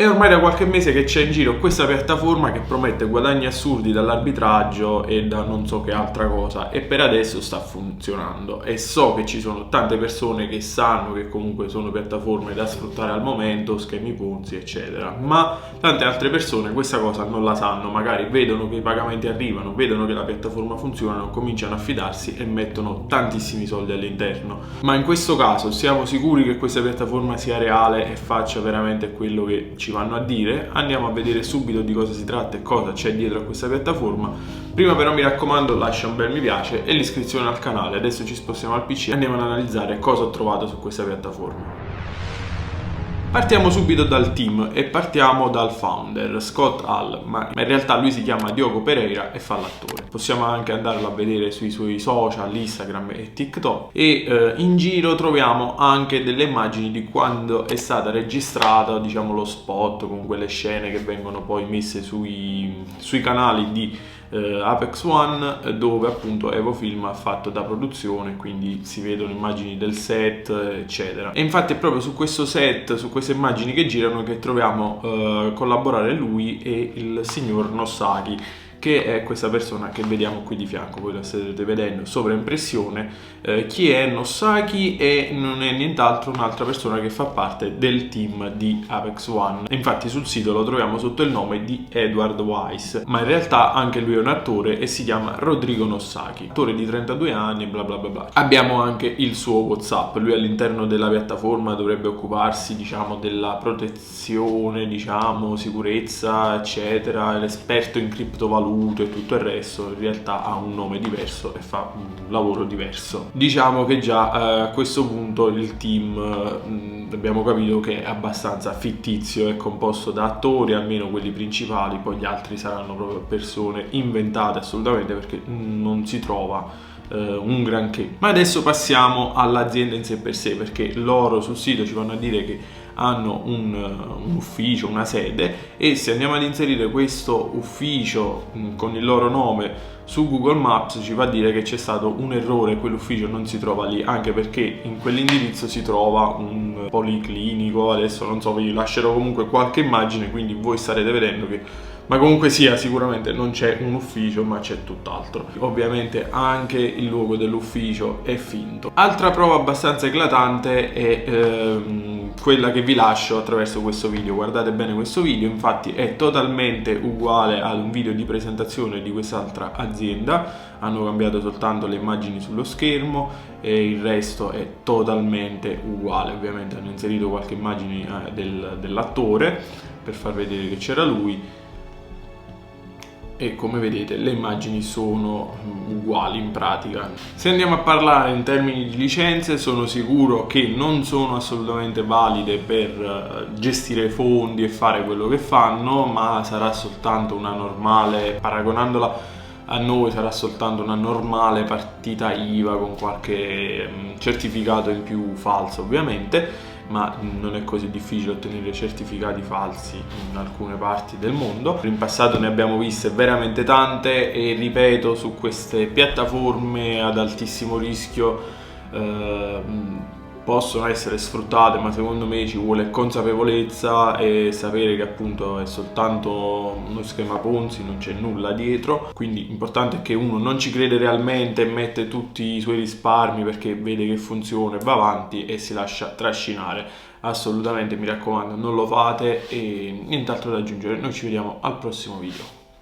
È ormai da qualche mese che c'è in giro questa piattaforma che promette guadagni assurdi dall'arbitraggio e da non so che altra cosa, e per adesso sta funzionando, e so che ci sono tante persone che sanno che comunque sono piattaforme da sfruttare al momento, schemi Ponzi eccetera, ma tante altre persone questa cosa non la sanno, magari vedono che i pagamenti arrivano, vedono che la piattaforma funziona, cominciano a fidarsi e mettono tantissimi soldi all'interno. Ma in questo caso siamo sicuri che questa piattaforma sia reale e faccia veramente quello che ci vanno a dire? Andiamo a vedere subito di cosa si tratta e cosa c'è dietro a questa piattaforma. Prima però mi raccomando, lascia un bel mi piace e l'iscrizione al canale. Adesso ci spostiamo al PC e andiamo ad analizzare cosa ho trovato su questa piattaforma. Partiamo subito dal team e partiamo dal founder, Scott Hall, ma in realtà lui si chiama Diogo Pereira e fa l'attore. Possiamo anche andarlo a vedere sui suoi social, Instagram e TikTok, e in giro troviamo anche delle immagini di quando è stata registrata, diciamo, lo spot con quelle scene che vengono poi messe sui canali di Apex One, dove appunto Evofilm ha fatto da produzione, quindi si vedono immagini del set eccetera. E infatti è proprio su questo set, su queste immagini che girano, che troviamo collaborare lui e il signor Nossaki, che è questa persona che vediamo qui di fianco. Voi la state vedendo sovraimpressione. Chi è Nossaki? E non è nient'altro un'altra persona che fa parte del team di Apex One. Infatti sul sito lo troviamo sotto il nome di Edward Wise, ma in realtà anche lui è un attore e si chiama Rodrigo Nossaki, attore di 32 anni, bla bla bla bla. Abbiamo anche il suo WhatsApp. Lui all'interno della piattaforma dovrebbe occuparsi, diciamo, della protezione, diciamo, sicurezza eccetera, l'esperto in criptovalute e tutto il resto. In realtà ha un nome diverso e fa un lavoro diverso. Diciamo che già a questo punto il team abbiamo capito che è abbastanza fittizio, è composto da attori, almeno quelli principali, poi gli altri saranno proprio persone inventate assolutamente, perché non si trova un granché. Ma adesso passiamo all'azienda in sé per sé, perché loro sul sito ci vanno a dire che hanno un ufficio, una sede, e se andiamo ad inserire questo ufficio con il loro nome su Google Maps ci va a dire che c'è stato un errore, quell'ufficio non si trova lì, anche perché in quell'indirizzo si trova un policlinico. Adesso non so, vi lascerò comunque qualche immagine, quindi voi starete vedendo che, ma comunque sia, sicuramente non c'è un ufficio ma c'è tutt'altro. Ovviamente anche il luogo dell'ufficio è finto. Altra prova abbastanza eclatante è quella che vi lascio attraverso questo video. Guardate bene questo video, infatti è totalmente uguale ad un video di presentazione di quest'altra azienda. Hanno cambiato soltanto le immagini sullo schermo e il resto è totalmente uguale. Ovviamente hanno inserito qualche immagine dell'attore per far vedere che c'era lui, e come vedete le immagini sono uguali in pratica. Se andiamo a parlare in termini di licenze, sono sicuro che non sono assolutamente valide per gestire fondi e fare quello che fanno, ma sarà soltanto una normale, paragonandola a noi, sarà soltanto una normale partita IVA con qualche certificato in più falso ovviamente, ma non è così difficile ottenere certificati falsi in alcune parti del mondo. In passato ne abbiamo viste veramente tante e, ripeto, su queste piattaforme ad altissimo rischio possono essere sfruttate, ma secondo me ci vuole consapevolezza e sapere che appunto è soltanto uno schema Ponzi, non c'è nulla dietro. Quindi l'importante è che uno non ci crede realmente e mette tutti i suoi risparmi perché vede che funziona e va avanti e si lascia trascinare. Assolutamente, mi raccomando, non lo fate. E nient'altro da aggiungere, noi ci vediamo al prossimo video.